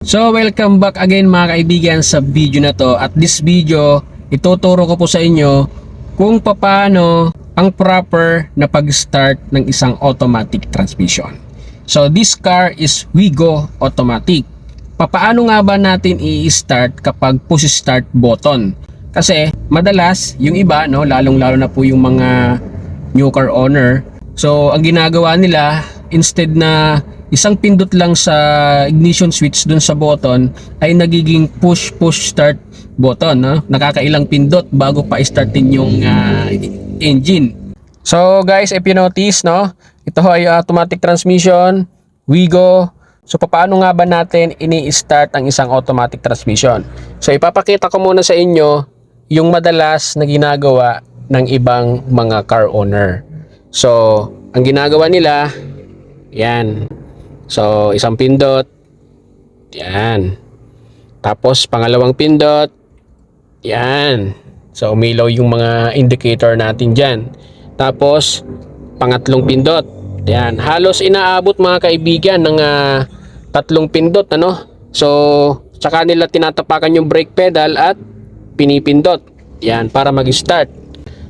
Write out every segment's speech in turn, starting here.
So welcome back again mga kaibigan sa video na to. At this video, ituturo ko po sa inyo kung paano ang proper na pag-start ng isang automatic transmission. So this car is Wigo automatic. Papaano nga ba natin i-start kapag push start button? Kasi madalas yung iba, no, lalong-lalo na po yung mga new car owner. So ang ginagawa nila, instead na isang pindot lang sa ignition switch dun sa button, ay nagiging push start button, no? Nakakailang pindot bago pa i-startin yung engine. So guys, if you notice, no, ito ay automatic transmission, Wigo. So paano nga ba natin ini-start ang isang automatic transmission? So ipapakita ko muna sa inyo yung madalas na ginagawa ng ibang mga car owner. So ang ginagawa nila, yan. So, isang pindot. Yan. Tapos, pangalawang pindot. Yan. So, umilaw yung mga indicator natin dyan. Tapos, pangatlong pindot. Yan. Halos inaabot mga kaibigan ng tatlong pindot. Ano? So, tsaka nila tinatapakan yung brake pedal at pinipindot. Yan. Para mag-start.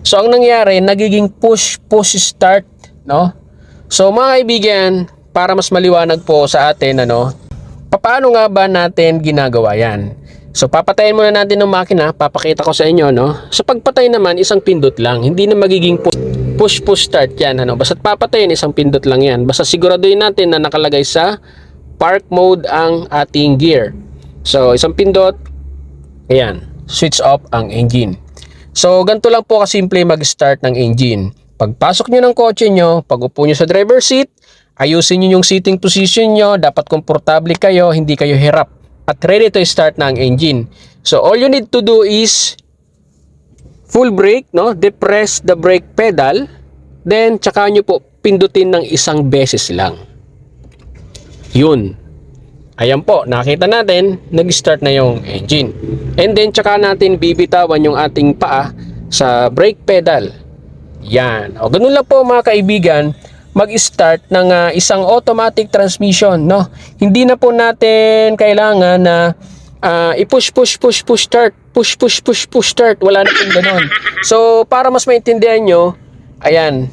So, ang nangyari, nagiging push start. No? So, mga kaibigan, para mas maliwanag po sa atin, ano, paano nga ba natin ginagawa yan? So papatayin muna natin ng makina, papakita ko sa inyo, no. Sa pagpatay naman, isang pindot lang, hindi na magiging push start yan, ano. Basta papatayin, isang pindot lang yan. Basta siguraduhin natin na nakalagay sa park mode ang ating gear. So isang pindot, ayan, switch off ang engine. So ganito lang po kasimple mag-start ng engine. Pagpasok nyo ng kotse nyo, pag upo nyo sa driver seat, ayusin nyo yung seating position nyo, dapat komportable kayo, hindi kayo hirap. At ready to start na ang engine. So all you need to do is full brake, no? Depress the brake pedal, then tsaka nyo po pindutin ng isang beses lang. Yun. Ayan po, nakita natin, nag-start na yung engine. And then tsaka natin bibitawan yung ating paa sa brake pedal. Yan. O ganun lang po mga kaibigan, mag-start ng isang automatic transmission, no? Hindi na po natin kailangan na i-push start, push start, wala na pong ganoon. So para mas maintindihan nyo, ayan,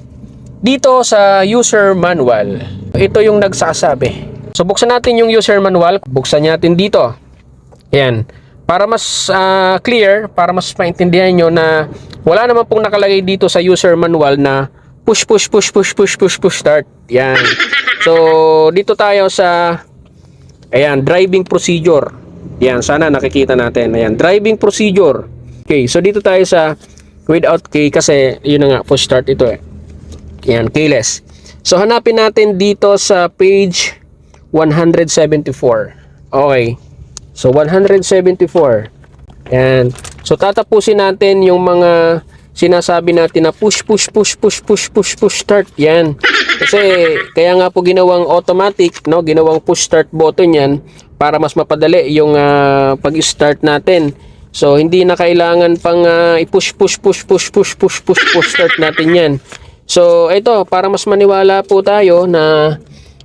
dito sa user manual, ito yung nagsasabi. So buksan natin yung user manual, buksan natin dito. Ayan, para mas clear, para mas maintindihan nyo na wala naman pong nakalagay dito sa user manual na push start. Yan. So dito tayo sa ayan, driving procedure. Yan, sana nakikita natin. Ayan, driving procedure. Okay, so dito tayo sa without key kasi yun na nga, push start ito eh. Yan, keyless. So hanapin natin dito sa page 174. Okay. So 174. Yan. So tatapusin natin yung mga sinasabi natin na push start. Yan. Kasi kaya nga po ginawang automatic, no, ginawang push start button yan para mas mapadali yung pag-start natin. So hindi na kailangan pang i-push start natin yan. So ito, para mas maniwala po tayo na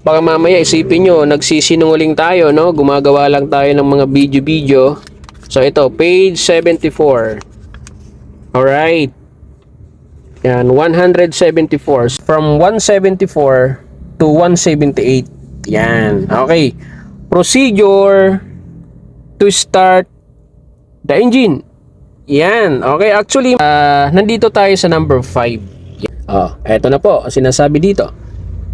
baka mamaya isipin nyo nagsisinungaling tayo, no, gumagawa lang tayo ng mga video. So ito, page 74. Alright. Yan, 174. From 174 to 178. Yan. Okay. Procedure to start the engine. Yan. Okay. Actually, nandito tayo sa number 5. Oh, eto na po. Sinasabi dito.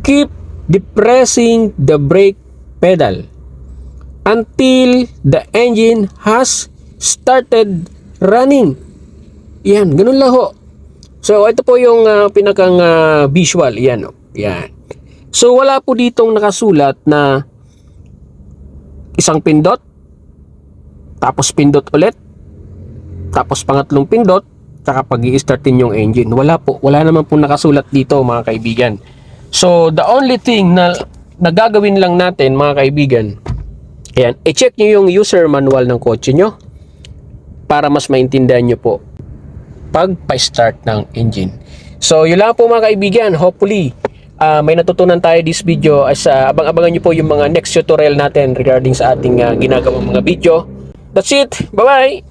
Keep depressing the brake pedal until the engine has started running. Yan. Ganun lang ho. So ito po yung pinakang visual, yan, oh. Yan. So wala po ditong nakasulat na isang pindot, tapos pindot ulit, tapos pangatlong pindot, saka pag-i-startin yung engine. Wala po, wala naman po nakasulat dito mga kaibigan. So the only thing na gagawin lang natin mga kaibigan, ayan, i-check nyo yung user manual ng kotse nyo para mas maintindihan nyo po pag pa-start ng engine. So yun lang po mga kaibigan, hopefully may natutunan tayo this video as abang-abangan nyo po yung mga next tutorial natin regarding sa ating ginagawang mga video. That's it. Bye-bye!